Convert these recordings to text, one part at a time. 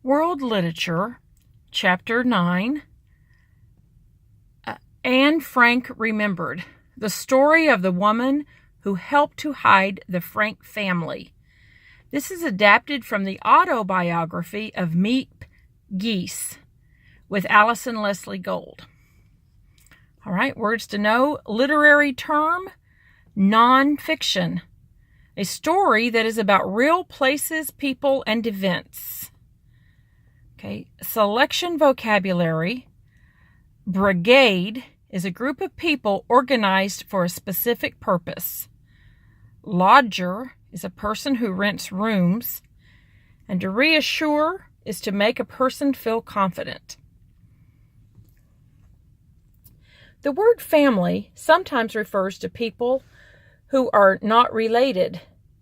World Literature, Chapter 9, Anne Frank Remembered, the story of the woman who helped to hide the Frank family. This is adapted from the autobiography of Miep Geese with Allison Leslie Gold. All right, words to know. Literary term, nonfiction. A story that is about real places, people, and events. Okay, selection vocabulary. Brigade is a group of people organized for a specific purpose. Lodger is a person who rents rooms. And to reassure is to make a person feel confident. The word family sometimes refers to people who are not related.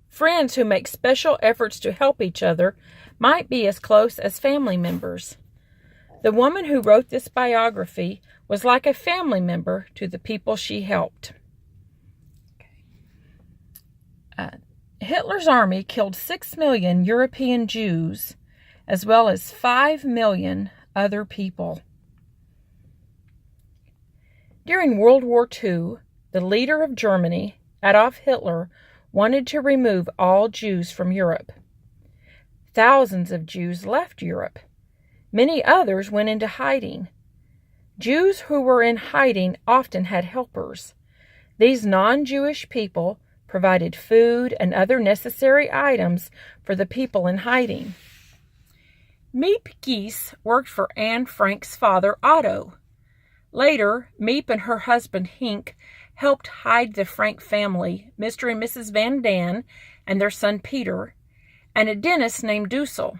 Friends who make special efforts to help each other might be as close as family members. The woman who wrote this biography was like a family member to the people she helped. Hitler's army killed 6 million European Jews, as well as 5 million other people. During World War II, the leader of Germany, Adolf Hitler, wanted to remove all Jews from Europe. Thousands of Jews left Europe. Many others went into hiding. Jews who were in hiding often had helpers. These non-Jewish people provided food and other necessary items for the people in hiding. Miep Geese worked for Anne Frank's father, Otto. Later, Miep and her husband, Henk, helped hide the Frank family, Mr. and Mrs. Van Daan, and their son, Peter, and a dentist named Dussel.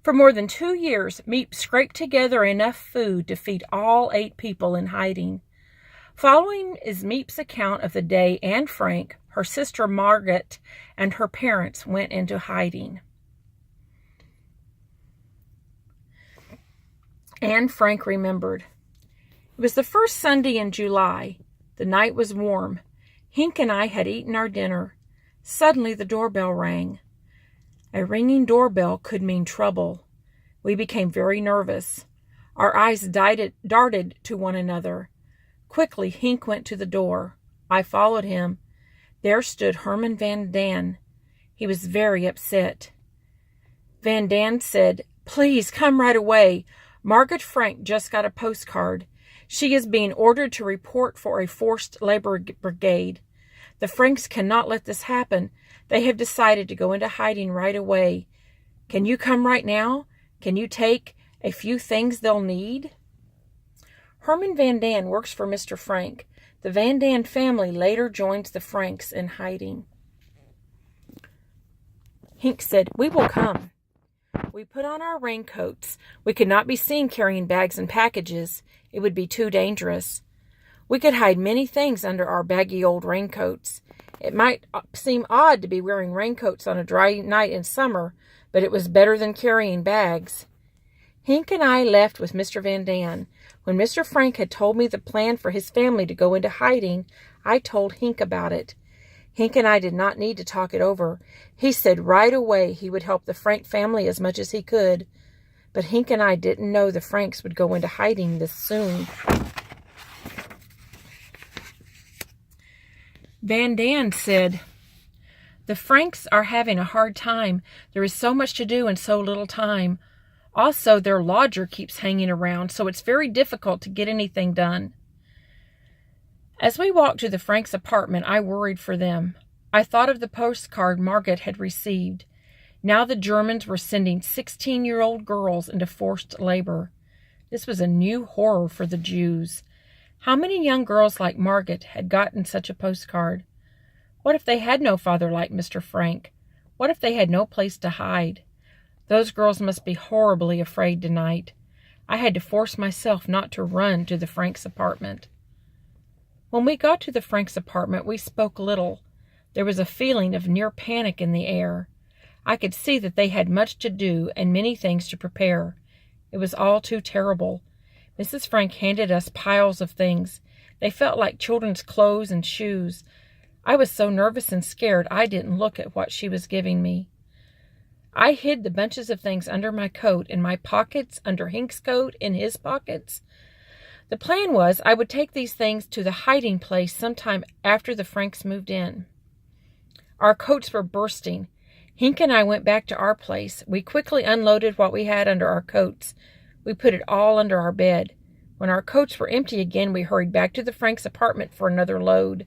For more than 2 years, Miep scraped together enough food to feed all 8 people in hiding. Following is Miep's account of the day Anne Frank, her sister Margaret, and her parents went into hiding. Anne Frank remembered. It was the first Sunday in July. The night was warm. Henk and I had eaten our dinner. Suddenly the doorbell rang. A ringing doorbell could mean trouble. We became very nervous. Our eyes darted to one another. Quickly, Henk went to the door. I followed him. There stood Herman Van Daan. He was very upset. Van Daan said, "Please come right away. Margaret Frank just got a postcard. She is being ordered to report for a forced labor brigade. The Franks cannot let this happen. They have decided to go into hiding right away. Can you come right now? Can you take a few things they'll need?" Herman Van Daan works for Mr. Frank. The Van Daan family later joins the Franks in hiding. Henk said, "We will come." We put on our raincoats. We could not be seen carrying bags and packages. It would be too dangerous. We could hide many things under our baggy old raincoats. It might seem odd to be wearing raincoats on a dry night in summer, but it was better than carrying bags. Henk and I left with Mr. Van Daan. When Mr. Frank had told me the plan for his family to go into hiding, I told Henk about it. Henk and I did not need to talk it over. He said right away he would help the Frank family as much as he could. But Henk and I didn't know the Franks would go into hiding this soon. Van Daan said, "The Franks are having a hard time. There is so much to do in so little time. Also, their lodger keeps hanging around, so it's very difficult to get anything done." As we walked to the Franks' apartment, I worried for them. I thought of the postcard Margaret had received. Now the Germans were sending 16-year-old girls into forced labor. This was a new horror for the Jews. How many young girls like Margaret had gotten such a postcard? What if they had no father like Mr. Frank? What if they had no place to hide? Those girls must be horribly afraid tonight. I had to force myself not to run to the Franks' apartment. When we got to the Franks' apartment, we spoke little. There was a feeling of near panic in the air. I could see that they had much to do and many things to prepare. It was all too terrible. Mrs. Frank handed us piles of things. They felt like children's clothes and shoes. I was so nervous and scared I didn't look at what she was giving me. I hid the bunches of things under my coat, in my pockets, under Hank's coat, in his pockets. The plan was I would take these things to the hiding place sometime after the Franks moved in. Our coats were bursting. Hank and I went back to our place. We quickly unloaded what we had under our coats. We put it all under our bed. When our coats were empty again, we hurried back to the Franks' apartment for another load.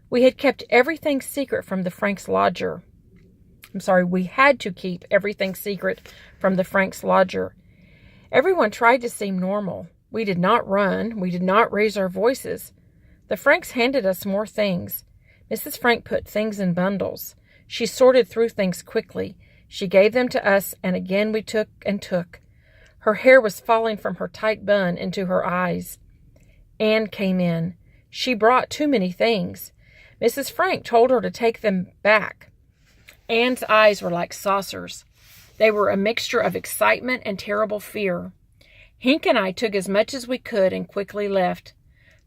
We had kept everything secret from the Franks' lodger. We had to keep everything secret from the Franks' lodger. Everyone tried to seem normal. We did not run. We did not raise our voices. The Franks handed us more things. Mrs. Frank put things in bundles. She sorted through things quickly. She gave them to us, and again we took and took. Her hair was falling from her tight bun into her eyes. Anne came in. She brought too many things. Mrs. Frank told her to take them back. Anne's eyes were like saucers. They were a mixture of excitement and terrible fear. Hank and I took as much as we could and quickly left.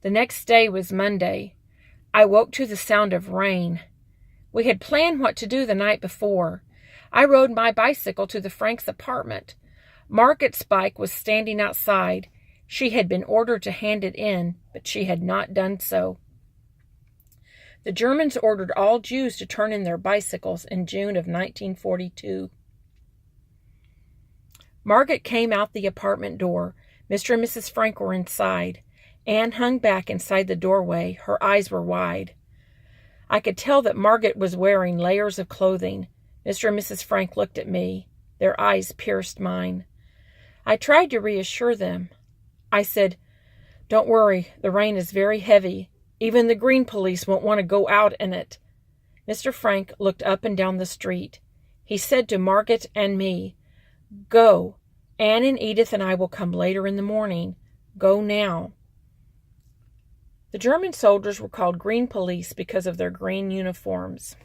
The next day was Monday. I woke to the sound of rain. We had planned what to do the night before. I rode my bicycle to the Franks' apartment. Margaret's bike was standing outside. She had been ordered to hand it in, but she had not done so. The Germans ordered all Jews to turn in their bicycles in June of 1942. Margaret came out the apartment door. Mr. and Mrs. Frank were inside. Anne hung back inside the doorway. Her eyes were wide. I could tell that Margaret was wearing layers of clothing. Mr. and Mrs. Frank looked at me. Their eyes pierced mine. I tried to reassure them. I said, "Don't worry, the rain is very heavy. Even the green police won't want to go out in it." Mr. Frank looked up and down the street. He said to Margaret and me, "Go. Anne and Edith and I will come later in the morning. Go now." The German soldiers were called Green Police because of their green uniforms.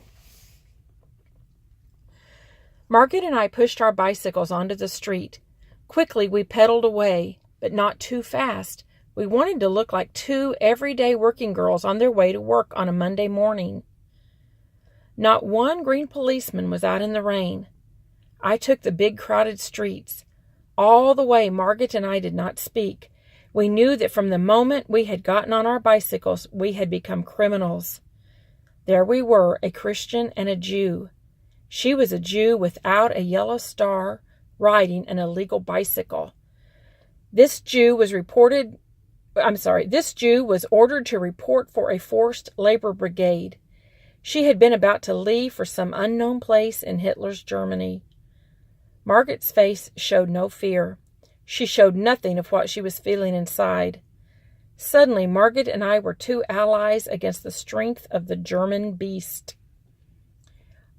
Margaret and I pushed our bicycles onto the street. Quickly we pedaled away, but not too fast. We wanted to look like two everyday working girls on their way to work on a Monday morning. Not one green policeman was out in the rain. I took the big crowded streets. All the way Margaret and I did not speak. We knew that from the moment we had gotten on our bicycles, we had become criminals. There we were, a Christian and a Jew. She was a Jew without a yellow star, riding an illegal bicycle. This Jew was ordered to report for a forced labor brigade. She had been about to leave for some unknown place in Hitler's Germany. Margaret's face showed no fear. She showed nothing of what she was feeling inside. Suddenly, Margaret and I were two allies against the strength of the German beast.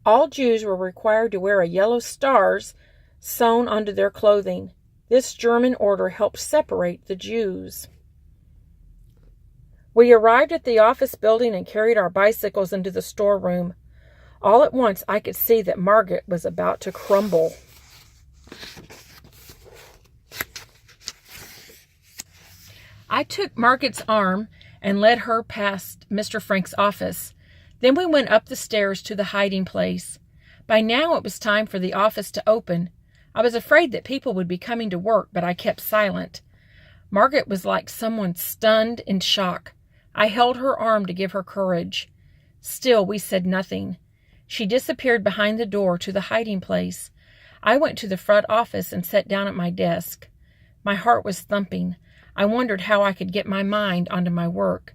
All Jews were required to wear yellow stars sewn onto their clothing. This German order helped separate the Jews. We arrived at the office building and carried our bicycles into the storeroom. All at once, I could see that Margaret was about to crumble. I took Margaret's arm and led her past Mr. Frank's office. Then we went up the stairs to the hiding place. By now it was time for the office to open. I was afraid that people would be coming to work, but I kept silent. Margaret was like someone stunned in shock. I held her arm to give her courage. Still, we said nothing. She disappeared behind the door to the hiding place. I went to the front office and sat down at my desk. My heart was thumping. I wondered how I could get my mind onto my work.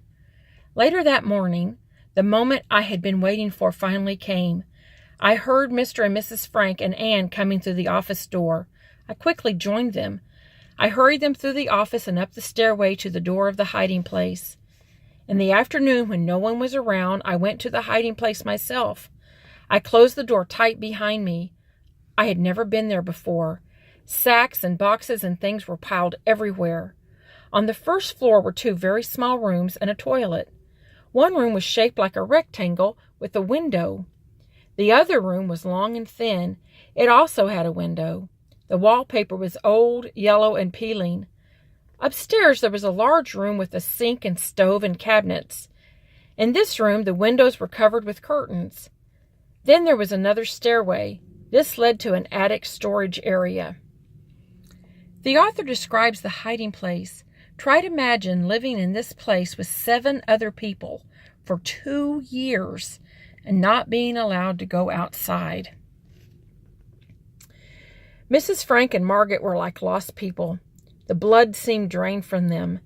Later that morning, the moment I had been waiting for finally came. I heard Mr. and Mrs. Frank and Anne coming through the office door. I quickly joined them. I hurried them through the office and up the stairway to the door of the hiding place. In the afternoon, when no one was around, I went to the hiding place myself. I closed the door tight behind me. I had never been there before. Sacks and boxes and things were piled everywhere. On the first floor were two very small rooms and a toilet. One room was shaped like a rectangle with a window. The other room was long and thin. It also had a window. The wallpaper was old, yellow, and peeling. Upstairs there was a large room with a sink and stove and cabinets. In this room the windows were covered with curtains. Then there was another stairway. This led to an attic storage area. The author describes the hiding place. Try to imagine living in this place with 7 other people for 2 years and not being allowed to go outside. Mrs. Frank and Margaret were like lost people. The blood seemed drained from them.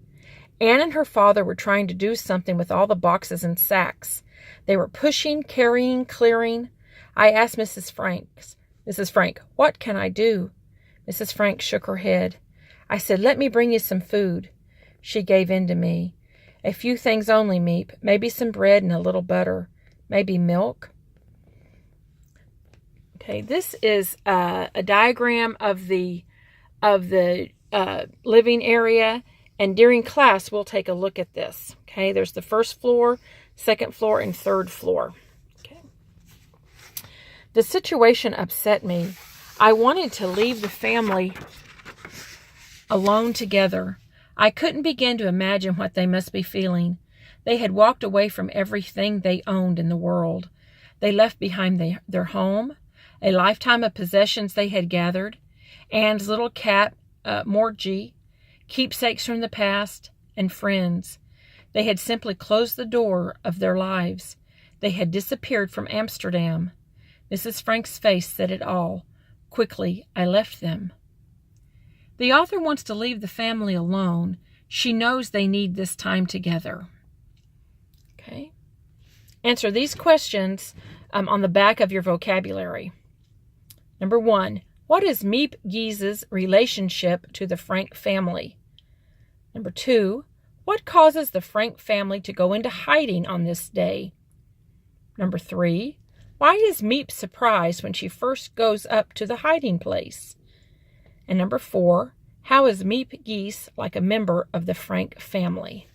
Anne and her father were trying to do something with all the boxes and sacks. They were pushing, carrying, clearing. I asked Mrs. Frank, what can I do? Mrs. Frank shook her head. I said, let me bring you some food. She gave in to me. A few things only, Meep. Maybe some bread and a little butter. Maybe milk. Okay, this is a diagram of the living area. And during class, we'll take a look at this. Okay, there's the first floor, second floor, and third floor. Okay. The situation upset me. I wanted to leave the family alone together. I couldn't begin to imagine what they must be feeling. They had walked away from everything they owned in the world. They left behind their home, a lifetime of possessions they had gathered, Anne's little cat, Morgie, keepsakes from the past, and friends. They had simply closed the door of their lives. They had disappeared from Amsterdam. Mrs. Frank's face said it all. Quickly, I left them. The author wants to leave the family alone. She knows they need this time together. Okay. Answer these questions on the back of your vocabulary. Number 1. What is Miep Gies's relationship to the Frank family? Number 2. What causes the Frank family to go into hiding on this day? Number 3. Why is Miep surprised when she first goes up to the hiding place? And number 4. How is Miep Gies like a member of the Frank family?